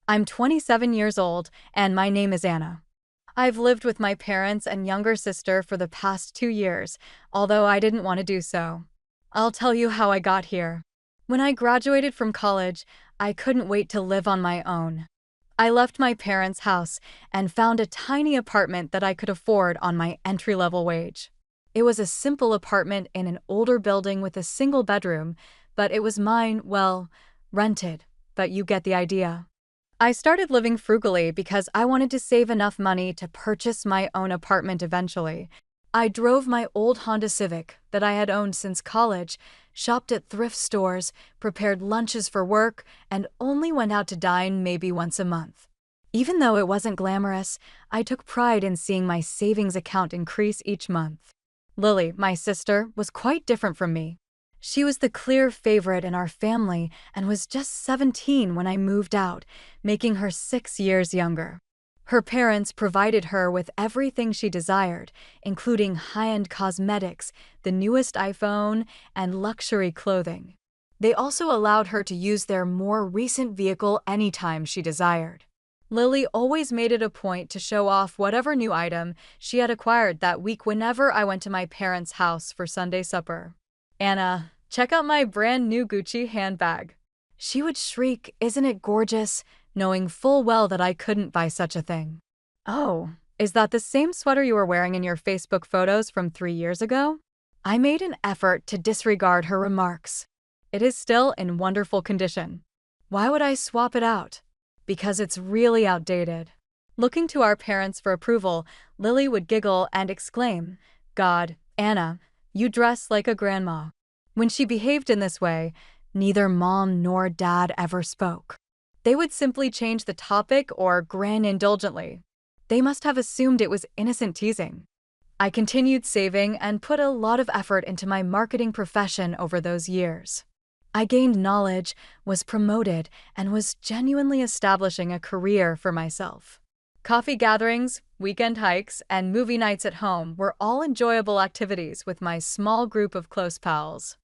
I'm 27 years old, and my name is Anna. I've lived with my parents and younger sister for the past 2 years, although I didn't want to do so. I'll tell you how I got here. When I graduated from college, I couldn't wait to live on my own. I left my parents' house and found a tiny apartment that I could afford on my entry-level wage. It was a simple apartment in an older building with a single bedroom, but it was mine, well, rented, but you get the idea. I started living frugally because I wanted to save enough money to purchase my own apartment eventually. I drove my old Honda Civic that I had owned since college, shopped at thrift stores, prepared lunches for work, and only went out to dine maybe once a month. Even though it wasn't glamorous, I took pride in seeing my savings account increase each month. Lily, my sister, was quite different from me. She was the clear favorite in our family and was just 17 when I moved out, making her 6 years younger. Her parents provided her with everything she desired, including high-end cosmetics, the newest iPhone, and luxury clothing. They also allowed her to use their more recent vehicle anytime she desired. Lily always made it a point to show off whatever new item she had acquired that week whenever I went to my parents' house for Sunday supper. "Anna, check out my brand new Gucci handbag." She would shriek, "Isn't it gorgeous?" knowing full well that I couldn't buy such a thing. "Oh, is that the same sweater you were wearing in your Facebook photos from 3 years ago?" I made an effort to disregard her remarks. "It is still in wonderful condition." Why would I swap it out? Because it's really outdated. Looking to our parents for approval, Lily would giggle and exclaim, "God, Anna, you dress like a grandma." When she behaved in this way, neither mom nor dad ever spoke. They would simply change the topic or grin indulgently. They must have assumed it was innocent teasing. I continued saving and put a lot of effort into my marketing profession over those years. I gained knowledge, was promoted, and was genuinely establishing a career for myself. Coffee gatherings, weekend hikes, and movie nights at home were all enjoyable activities with my small group of close pals.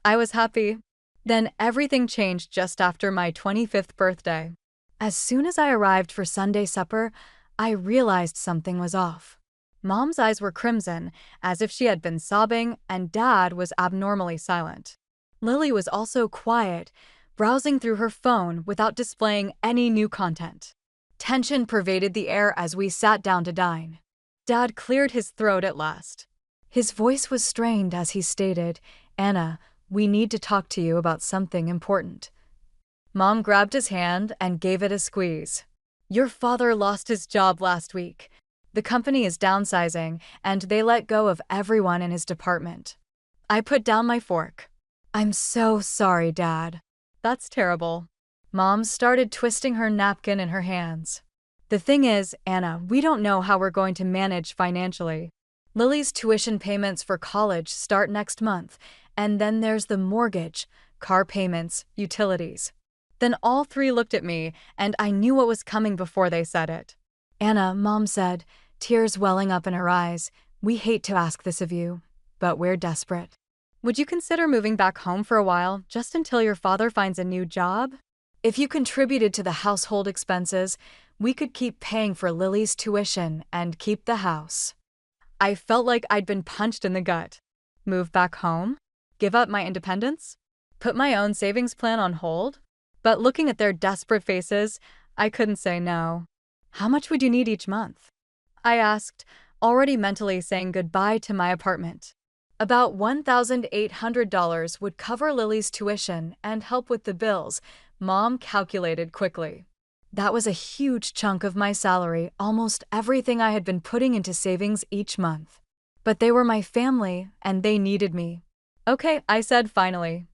I was happy. Then everything changed just after my 25th birthday. As soon as I arrived for Sunday supper, I realized something was off. Mom's eyes were crimson, as if she had been sobbing, and Dad was abnormally silent. Lily was also quiet, browsing through her phone without displaying any new content. Tension pervaded the air as we sat down to dine. Dad cleared his throat at last. His voice was strained as he stated, "Anna, we need to talk to you about something important." Mom grabbed his hand and gave it a squeeze. "Your father lost his job last week. The company is downsizing, and they let go of everyone in his department." I put down my fork. "I'm so sorry, Dad." "That's terrible." Mom started twisting her napkin in her hands. "The thing is, Anna, we don't know how we're going to manage financially. Lily's tuition payments for college start next month, and then there's the mortgage, car payments, utilities." Then all three looked at me, and I knew what was coming before they said it. "Anna," Mom said, tears welling up in her eyes, "we hate to ask this of you, but we're desperate. Would you consider moving back home for a while, just until your father finds a new job? If you contributed to the household expenses, we could keep paying for Lily's tuition and keep the house." I felt like I'd been punched in the gut. Move back home? Give up my independence? Put my own savings plan on hold? But looking at their desperate faces, I couldn't say no. "How much would you need each month?" I asked, already mentally saying goodbye to my apartment. "About $1,800 would cover Lily's tuition and help with the bills," Mom calculated quickly. That was a huge chunk of my salary, almost everything I had been putting into savings each month. But they were my family, and they needed me. "Okay," I said finally.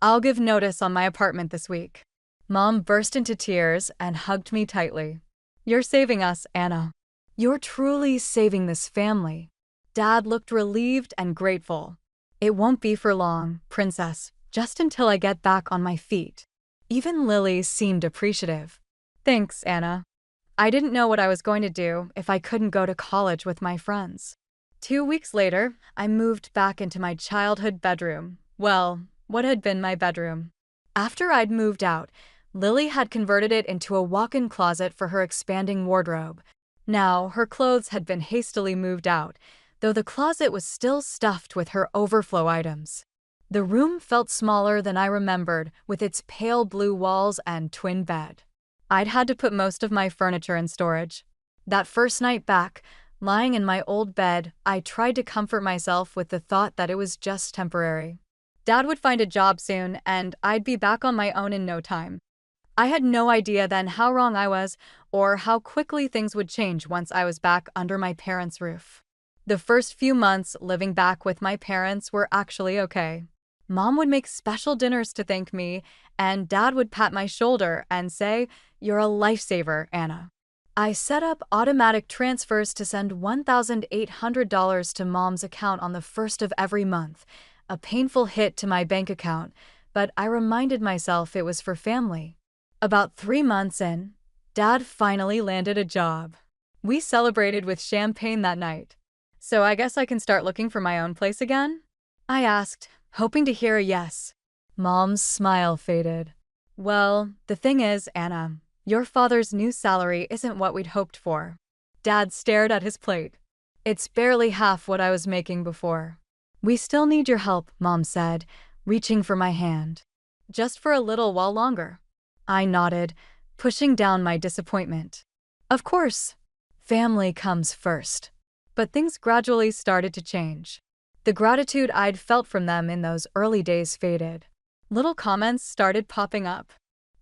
"I'll give notice on my apartment this week." Mom burst into tears and hugged me tightly. "You're saving us, Anna. You're truly saving this family." Dad looked relieved and grateful. "It won't be for long, Princess, just until I get back on my feet." Even Lily seemed appreciative. "Thanks, Anna. I didn't know what I was going to do if I couldn't go to college with my friends." 2 weeks later, I moved back into my childhood bedroom. Well, what had been my bedroom. After I'd moved out, Lily had converted it into a walk-in closet for her expanding wardrobe. Now, her clothes had been hastily moved out, though the closet was still stuffed with her overflow items. The room felt smaller than I remembered, with its pale blue walls and twin bed. I'd had to put most of my furniture in storage. That first night back, lying in my old bed, I tried to comfort myself with the thought that it was just temporary. Dad would find a job soon, and I'd be back on my own in no time. I had no idea then how wrong I was, or how quickly things would change once I was back under my parents' roof. The first few months living back with my parents were actually okay. Mom would make special dinners to thank me, and Dad would pat my shoulder and say, "You're a lifesaver, Anna." I set up automatic transfers to send $1,800 to Mom's account on the first of every month, a painful hit to my bank account, but I reminded myself it was for family. About 3 months in, Dad finally landed a job. We celebrated with champagne that night. "So I guess I can start looking for my own place again?" I asked, hoping to hear a yes. Mom's smile faded. "Well, the thing is, Anna, your father's new salary isn't what we'd hoped for." Dad stared at his plate. "It's barely half what I was making before." "We still need your help," Mom said, reaching for my hand. "Just for a little while longer." I nodded, pushing down my disappointment. Of course, family comes first. But things gradually started to change. The gratitude I'd felt from them in those early days faded. Little comments started popping up.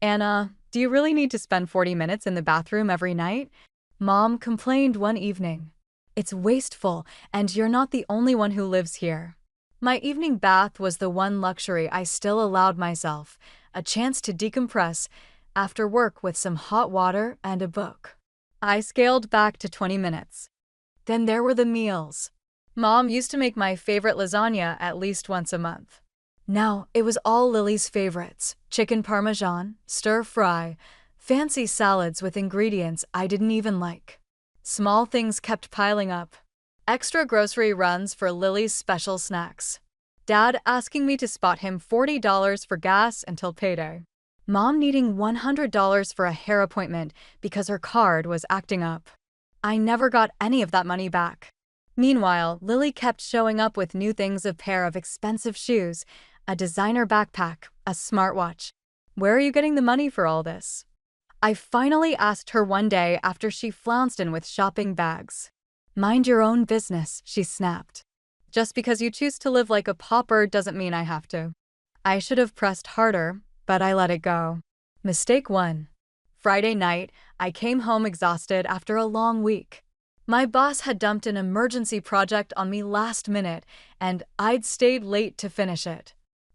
"Anna, do you really need to spend 40 minutes in the bathroom every night?" Mom complained one evening. "It's wasteful, and you're not the only one who lives here." My evening bath was the one luxury I still allowed myself, a chance to decompress after work with some hot water and a book. I scaled back to 20 minutes. Then there were the meals. Mom used to make my favorite lasagna at least once a month. Now it was all Lily's favorites: chicken parmesan, stir fry, fancy salads with ingredients I didn't even like. Small things kept piling up. Extra grocery runs for Lily's special snacks. Dad asking me to spot him $40 for gas until payday. Mom needing $100 for a hair appointment because her card was acting up. I never got any of that money back. Meanwhile, Lily kept showing up with new things: a pair of expensive shoes, a designer backpack, a smartwatch. "Where are you getting the money for all this?" I finally asked her one day after she flounced in with shopping bags. "Mind your own business," she snapped. "Just because you choose to live like a pauper doesn't mean I have to." I should have pressed harder, but I let it go. Mistake 1. Friday night, I came home exhausted after a long week. My boss had dumped an emergency project on me last minute, and I'd stayed late to finish it.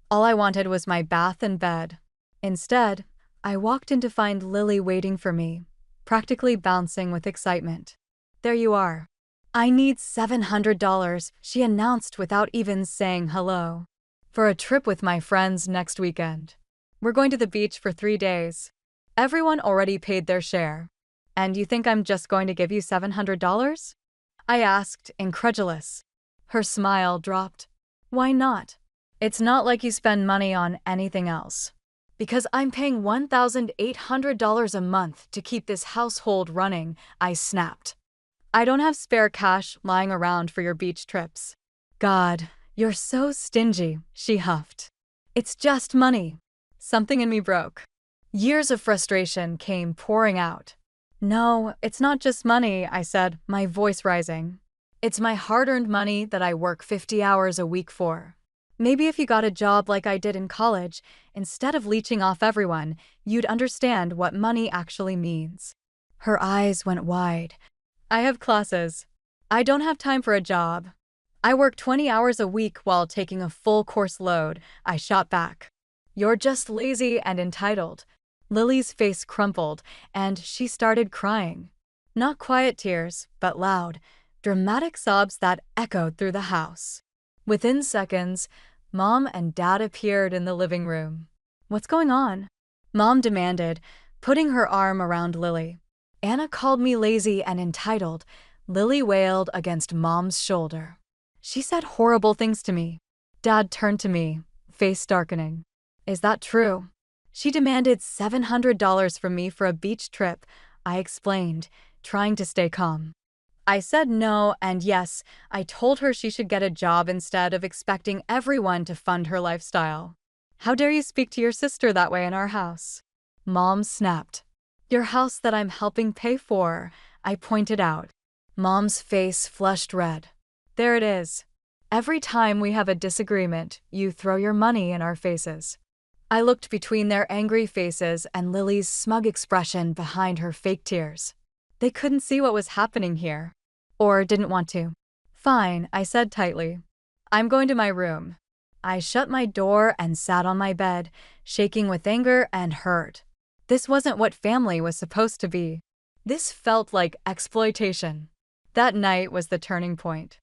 All I wanted was my bath and bed. Instead, I walked in to find Lily waiting for me, practically bouncing with excitement. "There you are." "I need $700, she announced without even saying hello. "For a trip with my friends next weekend. We're going to the beach for 3 days. Everyone already paid their share. And you think I'm just going to give you $700? I asked, incredulous. Her smile dropped. "Why not? It's not like you spend money on anything else." "Because I'm paying $1,800 a month to keep this household running," I snapped. "I don't have spare cash lying around for your beach trips." "God, you're so stingy," she huffed. "It's just money." Something in me broke. Years of frustration came pouring out. "No, it's not just money," I said, my voice rising. "It's my hard-earned money that I work 50 hours a week for. Maybe if you got a job like I did in college, instead of leeching off everyone, you'd understand what money actually means." Her eyes went wide. "I have classes. I don't have time for a job. I work 20 hours a week while taking a full course load," I shot back. "You're just lazy and entitled." Lily's face crumpled, and she started crying. Not quiet tears, but loud, dramatic sobs that echoed through the house. Within seconds, Mom and Dad appeared in the living room. "What's going on?" Mom demanded, putting her arm around Lily. "Anna called me lazy and entitled," Lily wailed against Mom's shoulder. "She said horrible things to me." Dad turned to me, face darkening. "Is that true?" She demanded $700 from me for a beach trip, I explained, trying to stay calm. I said no, and yes, I told her she should get a job instead of expecting everyone to fund her lifestyle. How dare you speak to your sister that way in our house? Mom snapped. Your house that I'm helping pay for, I pointed out. Mom's face flushed red. There it is. Every time we have a disagreement, you throw your money in our faces. I looked between their angry faces and Lily's smug expression behind her fake tears. They couldn't see what was happening here. Or didn't want to. Fine, I said tightly. I'm going to my room. I shut my door and sat on my bed, shaking with anger and hurt. This wasn't what family was supposed to be. This felt like exploitation. That night was the turning point.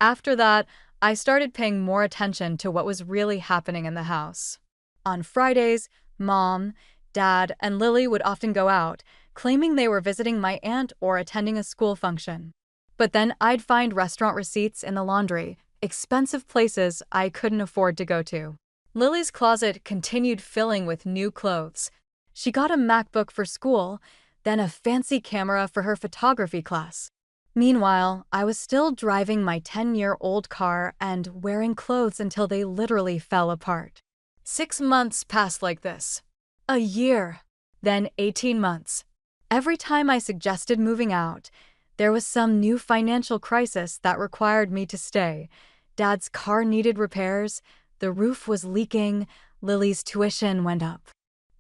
After that, I started paying more attention to what was really happening in the house. On Fridays, Mom, Dad, and Lily would often go out, claiming they were visiting my aunt or attending a school function. But then I'd find restaurant receipts in the laundry, expensive places I couldn't afford to go to. Lily's closet continued filling with new clothes. She got a MacBook for school, then a fancy camera for her photography class. Meanwhile, I was still driving my 10-year-old car and wearing clothes until they literally fell apart. 6 months passed like this. A year. Then 18 months. Every time I suggested moving out, there was some new financial crisis that required me to stay. Dad's car needed repairs, the roof was leaking, Lily's tuition went up.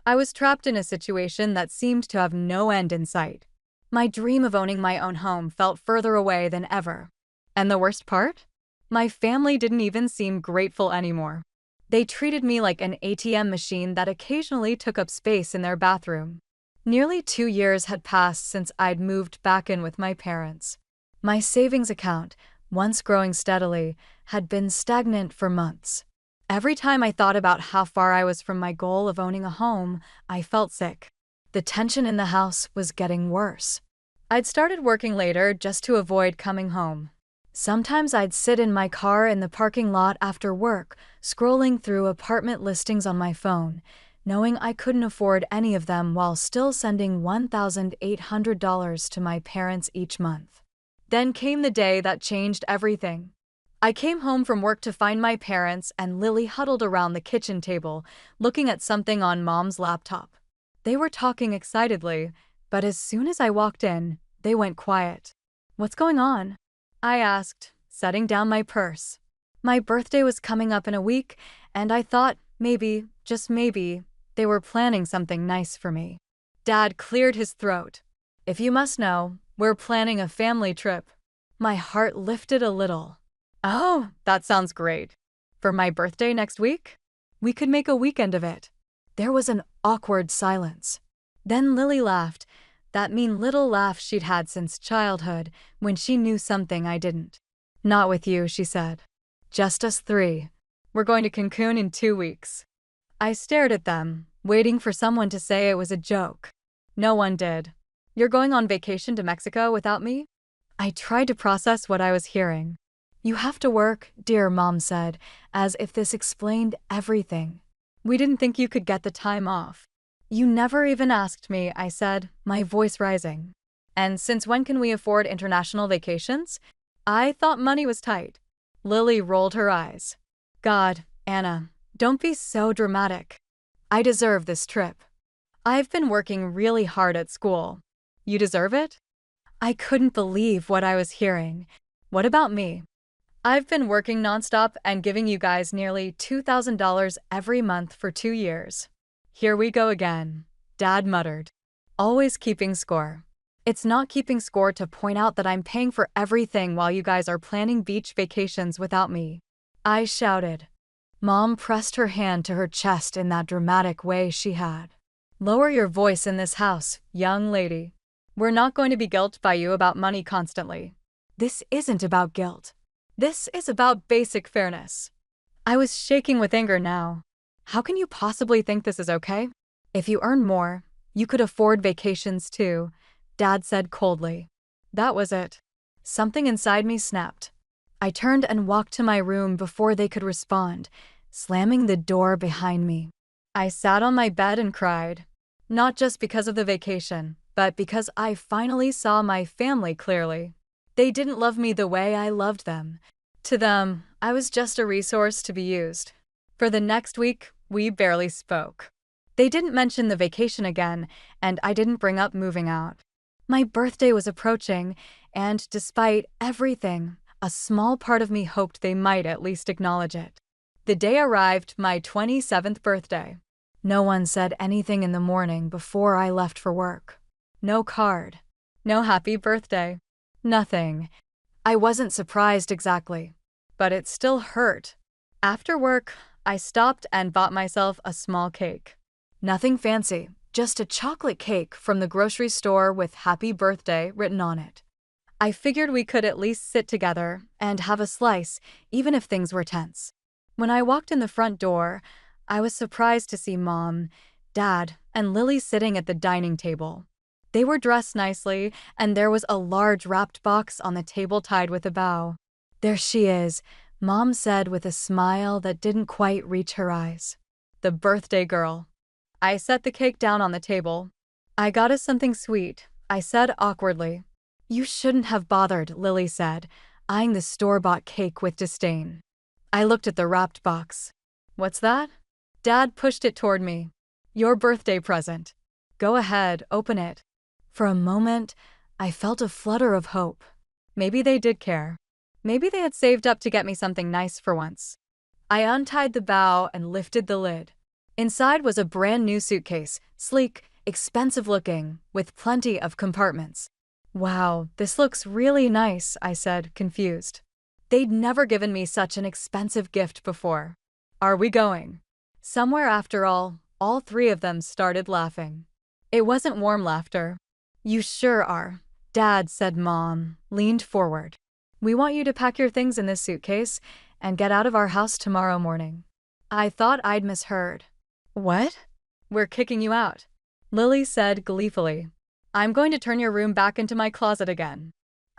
I was trapped in a situation that seemed to have no end in sight. My dream of owning my own home felt further away than ever. And the worst part? My family didn't even seem grateful anymore. They treated me like an ATM machine that occasionally took up space in their bathroom. Nearly 2 years had passed since I'd moved back in with my parents. My savings account, once growing steadily, had been stagnant for months. Every time I thought about how far I was from my goal of owning a home, I felt sick. The tension in the house was getting worse. I'd started working later just to avoid coming home. Sometimes I'd sit in my car in the parking lot after work, scrolling through apartment listings on my phone, knowing I couldn't afford any of them while still sending $1,800 to my parents each month. Then came the day that changed everything. I came home from work to find my parents and Lily huddled around the kitchen table, looking at something on Mom's laptop. They were talking excitedly, but as soon as I walked in, they went quiet. What's going on? I asked, setting down my purse. My birthday was coming up in a week, and I thought maybe, just maybe, they were planning something nice for me. Dad cleared his throat. If you must know, we're planning a family trip. My heart lifted a little. Oh, that sounds great. For my birthday next week? We could make a weekend of it. There was an awkward silence. Then Lily laughed, that mean little laugh she'd had since childhood, when she knew something I didn't. Not with you, she said. Just us 3. We're going to Cancun in 2 weeks. I stared at them, waiting for someone to say it was a joke. No one did. You're going on vacation to Mexico without me? I tried to process what I was hearing. You have to work, dear Mom said, as if this explained everything. We didn't think you could get the time off. You never even asked me, I said, my voice rising. And since when can we afford international vacations? I thought money was tight. Lily rolled her eyes. God, Anna, don't be so dramatic. I deserve this trip. I've been working really hard at school. You deserve it? I couldn't believe what I was hearing. What about me? I've been working nonstop and giving you guys nearly $2,000 every month for 2 years. Here we go again, Dad muttered. Always keeping score. It's not keeping score to point out that I'm paying for everything while you guys are planning beach vacations without me. I shouted. Mom pressed her hand to her chest in that dramatic way she had. Lower your voice in this house, young lady. We're not going to be guilt by you about money constantly. This isn't about guilt. This is about basic fairness. I was shaking with anger now. How can you possibly think this is okay? If you earn more, you could afford vacations too, Dad said coldly. That was it. Something inside me snapped. I turned and walked to my room before they could respond, slamming the door behind me. I sat on my bed and cried. Not just because of the vacation, but because I finally saw my family clearly. They didn't love me the way I loved them. To them, I was just a resource to be used. For the next week, we barely spoke. They didn't mention the vacation again, and I didn't bring up moving out. My birthday was approaching, and despite everything, a small part of me hoped they might at least acknowledge it. The day arrived, my 27th birthday. No one said anything in the morning before I left for work. No card. No happy birthday. Nothing. I wasn't surprised exactly, but it still hurt. After work, I stopped and bought myself a small cake. Nothing fancy, just a chocolate cake from the grocery store with happy birthday written on it. I figured we could at least sit together and have a slice, even if things were tense. When I walked in the front door, I was surprised to see Mom, Dad, and Lily sitting at the dining table. They were dressed nicely, and there was a large wrapped box on the table tied with a bow. "There she is," Mom said with a smile that didn't quite reach her eyes. The birthday girl. I set the cake down on the table. "I got us something sweet," I said awkwardly. "You shouldn't have bothered," Lily said, eyeing the store-bought cake with disdain. I looked at the wrapped box. "What's that?" Dad pushed it toward me. "Your birthday present. Go ahead, open it." For a moment, I felt a flutter of hope. Maybe they did care. Maybe they had saved up to get me something nice for once. I untied the bow and lifted the lid. Inside was a brand new suitcase, sleek, expensive-looking, with plenty of compartments. "Wow, this looks really nice," I said, confused. They'd never given me such an expensive gift before. "Are we going?" Somewhere after all three of them started laughing. It wasn't warm laughter. "You sure are," Dad said. Mom leaned forward. "We want you to pack your things in this suitcase and get out of our house tomorrow morning." I thought I'd misheard. "What?" "We're kicking you out," Lily said gleefully. "I'm going to turn your room back into my closet again."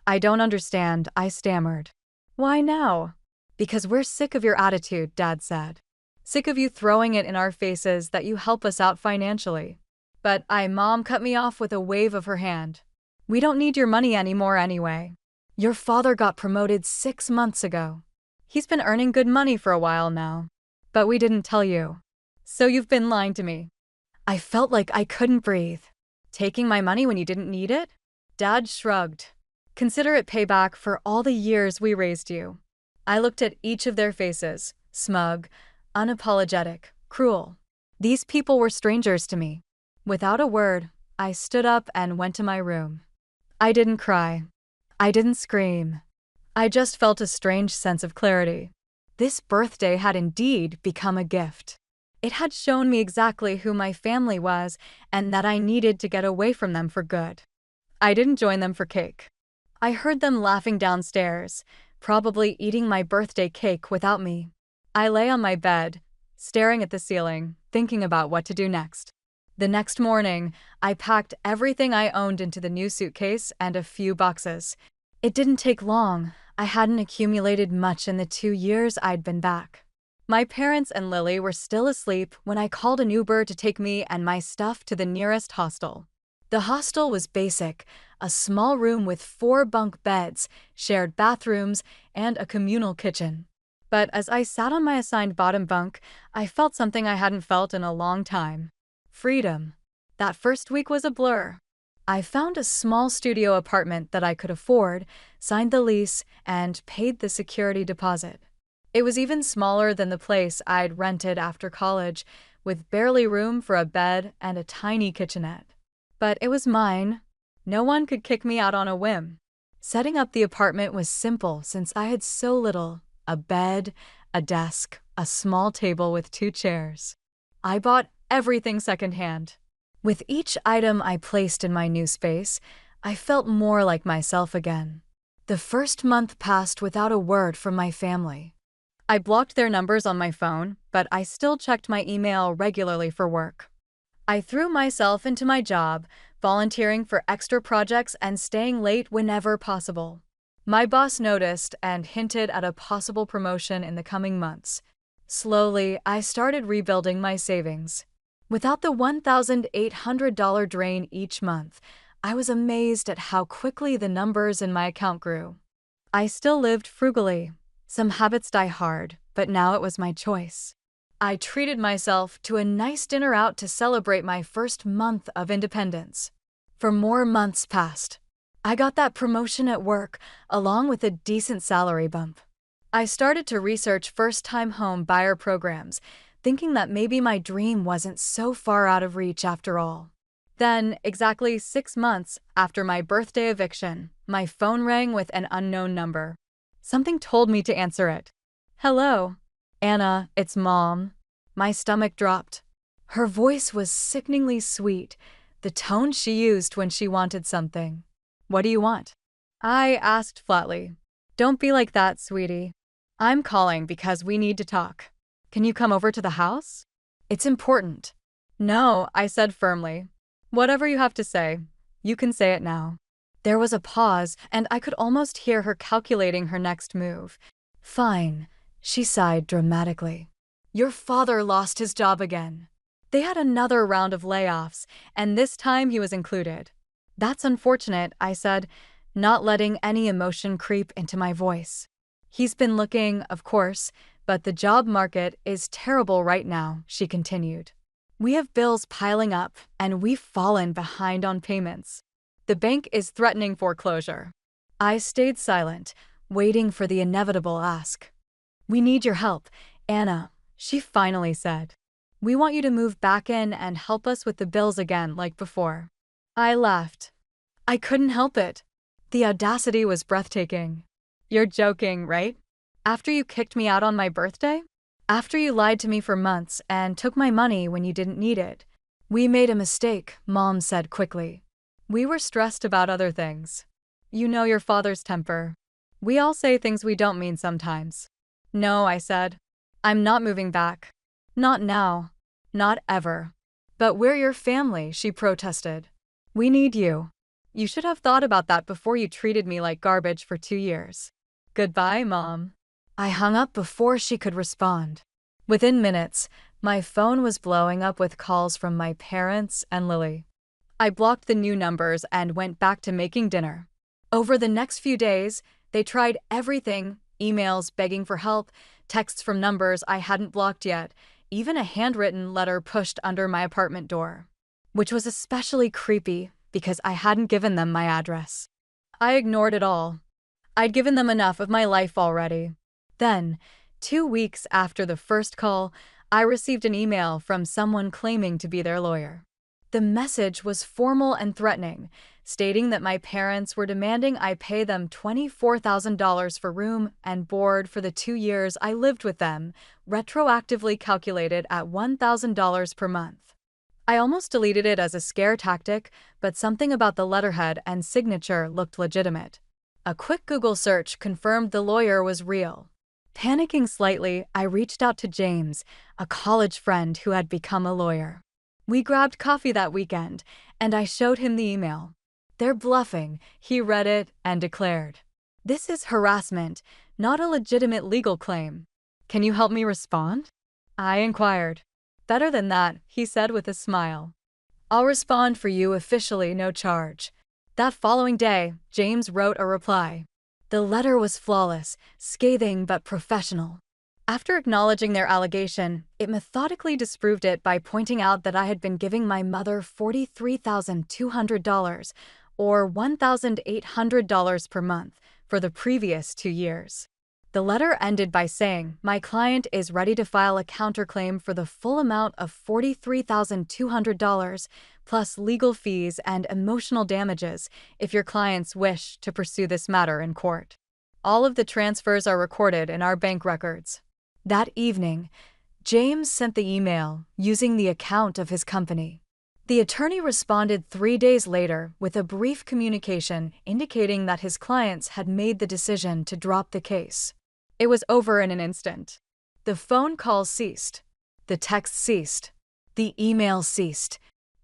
"I don't understand," I stammered. "Why now?" "Because we're sick of your attitude," Dad said. "Sick of you throwing it in our faces that you help us out financially." But Mom cut me off with a wave of her hand. "We don't need your money anymore anyway. Your father got promoted 6 months ago. He's been earning good money for a while now. But we didn't tell you. So you've been lying to me." I felt like I couldn't breathe. "Taking my money when you didn't need it?" Dad shrugged. "Consider it payback for all the years we raised you." I looked at each of their faces, smug, unapologetic, cruel. These people were strangers to me. Without a word, I stood up and went to my room. I didn't cry. I didn't scream. I just felt a strange sense of clarity. This birthday had indeed become a gift. It had shown me exactly who my family was and that I needed to get away from them for good. I didn't join them for cake. I heard them laughing downstairs, probably eating my birthday cake without me. I lay on my bed, staring at the ceiling, thinking about what to do next. The next morning, I packed everything I owned into the new suitcase and a few boxes. It didn't take long. I hadn't accumulated much in the 2 years I'd been back. My parents and Lily were still asleep when I called an Uber to take me and my stuff to the nearest hostel. The hostel was basic, a small room with 4 bunk beds, shared bathrooms, and a communal kitchen. But as I sat on my assigned bottom bunk, I felt something I hadn't felt in a long time. Freedom. That first week was a blur. I found a small studio apartment that I could afford, signed the lease, and paid the security deposit. It was even smaller than the place I'd rented after college, with barely room for a bed and a tiny kitchenette. But it was mine. No one could kick me out on a whim. Setting up the apartment was simple since I had so little: a bed, a desk, a small table with 2 chairs. I bought everything secondhand. With each item I placed in my new space, I felt more like myself again. The first month passed without a word from my family. I blocked their numbers on my phone, but I still checked my email regularly for work. I threw myself into my job, volunteering for extra projects and staying late whenever possible. My boss noticed and hinted at a possible promotion in the coming months. Slowly, I started rebuilding my savings. Without the $1,800 drain each month, I was amazed at how quickly the numbers in my account grew. I still lived frugally. Some habits die hard, but now it was my choice. I treated myself to a nice dinner out to celebrate my first month of independence. For more months passed. I got that promotion at work, along with a decent salary bump. I started to research first-time home buyer programs, thinking that maybe my dream wasn't so far out of reach after all. Then, exactly 6 months after my birthday eviction, my phone rang with an unknown number. Something told me to answer it. "Hello, Anna, it's Mom." My stomach dropped. Her voice was sickeningly sweet, the tone she used when she wanted something. "What do you want?" I asked flatly. "Don't be like that, sweetie. I'm calling because we need to talk. Can you come over to the house? It's important." "No," I said firmly. "Whatever you have to say, you can say it now." There was a pause, and I could almost hear her calculating her next move. "Fine," she sighed dramatically. "Your father lost his job again. They had another round of layoffs, and this time he was included." "That's unfortunate," I said, not letting any emotion creep into my voice. "He's been looking, of course, but the job market is terrible right now," she continued. "We have bills piling up, and we've fallen behind on payments. The bank is threatening foreclosure." I stayed silent, waiting for the inevitable ask. "We need your help, Anna," she finally said. "We want you to move back in and help us with the bills again like before." I laughed. I couldn't help it. The audacity was breathtaking. "You're joking, right? After you kicked me out on my birthday? After you lied to me for months and took my money when you didn't need it?" "We made a mistake," Mom said quickly. "We were stressed about other things. You know your father's temper. We all say things we don't mean sometimes." "No," I said. "I'm not moving back. Not now. Not ever." "But we're your family," she protested. "We need you. You should have thought about that before you treated me like garbage for 2 years." "Goodbye, Mom." I hung up before she could respond. Within minutes, my phone was blowing up with calls from my parents and Lily. I blocked the new numbers and went back to making dinner. Over the next few days, they tried everything: emails begging for help, texts from numbers I hadn't blocked yet, even a handwritten letter pushed under my apartment door. Which was especially creepy because I hadn't given them my address. I ignored it all. I'd given them enough of my life already. Then, 2 weeks after the first call, I received an email from someone claiming to be their lawyer. The message was formal and threatening, stating that my parents were demanding I pay them $24,000 for room and board for the 2 years I lived with them, retroactively calculated at $1,000 per month. I almost deleted it as a scare tactic, but something about the letterhead and signature looked legitimate. A quick Google search confirmed the lawyer was real. Panicking slightly, I reached out to James, a college friend who had become a lawyer. We grabbed coffee that weekend, and I showed him the email. "They're bluffing," he read it and declared. "This is harassment, not a legitimate legal claim. Can you help me respond?" I inquired. "Better than that," he said with a smile. "I'll respond for you officially, no charge." That following day, James wrote a reply. The letter was flawless, scathing but professional. After acknowledging their allegation, it methodically disproved it by pointing out that I had been giving my mother $43,200, or $1,800 per month, for the previous 2 years. The letter ended by saying, "My client is ready to file a counterclaim for the full amount of $43,200, plus legal fees and emotional damages, if your clients wish to pursue this matter in court. All of the transfers are recorded in our bank records." That evening, James sent the email using the account of his company. The attorney responded 3 days later with a brief communication indicating that his clients had made the decision to drop the case. It was over in an instant. The phone calls ceased. The texts ceased. The emails ceased.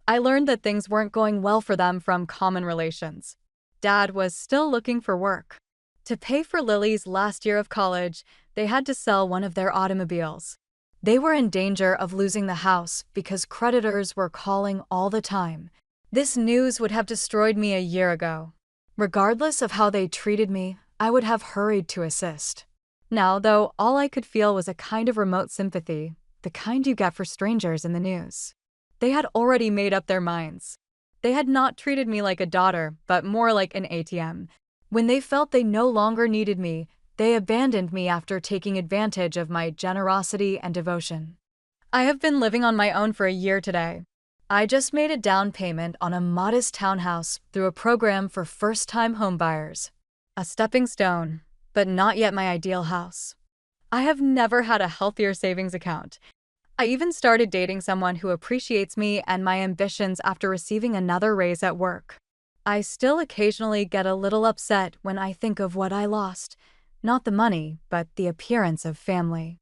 I learned that things weren't going well for them from common relations. Dad was still looking for work. To pay for Lily's last year of college, they had to sell one of their automobiles. They were in danger of losing the house because creditors were calling all the time. This news would have destroyed me a year ago. Regardless of how they treated me, I would have hurried to assist. Now, though, all I could feel was a kind of remote sympathy, the kind you get for strangers in the news. They had already made up their minds. They had not treated me like a daughter, but more like an ATM. When they felt they no longer needed me, they abandoned me after taking advantage of my generosity and devotion. I have been living on my own for a year today. I just made a down payment on a modest townhouse through a program for first-time homebuyers. A stepping stone, but not yet my ideal house. I have never had a healthier savings account. I even started dating someone who appreciates me and my ambitions after receiving another raise at work. I still occasionally get a little upset when I think of what I lost. Not the money, but the appearance of family.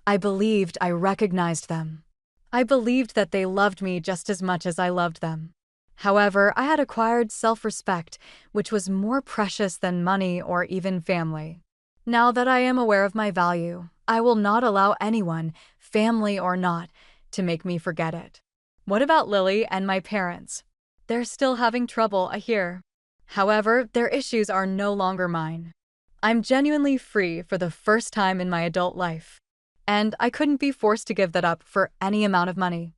I believed I recognized them. I believed that they loved me just as much as I loved them. However, I had acquired self-respect, which was more precious than money or even family. Now that I am aware of my value, I will not allow anyone, family or not, to make me forget it. What about Lily and my parents? They're still having trouble, I hear. However, their issues are no longer mine. I'm genuinely free for the first time in my adult life. And I couldn't be forced to give that up for any amount of money.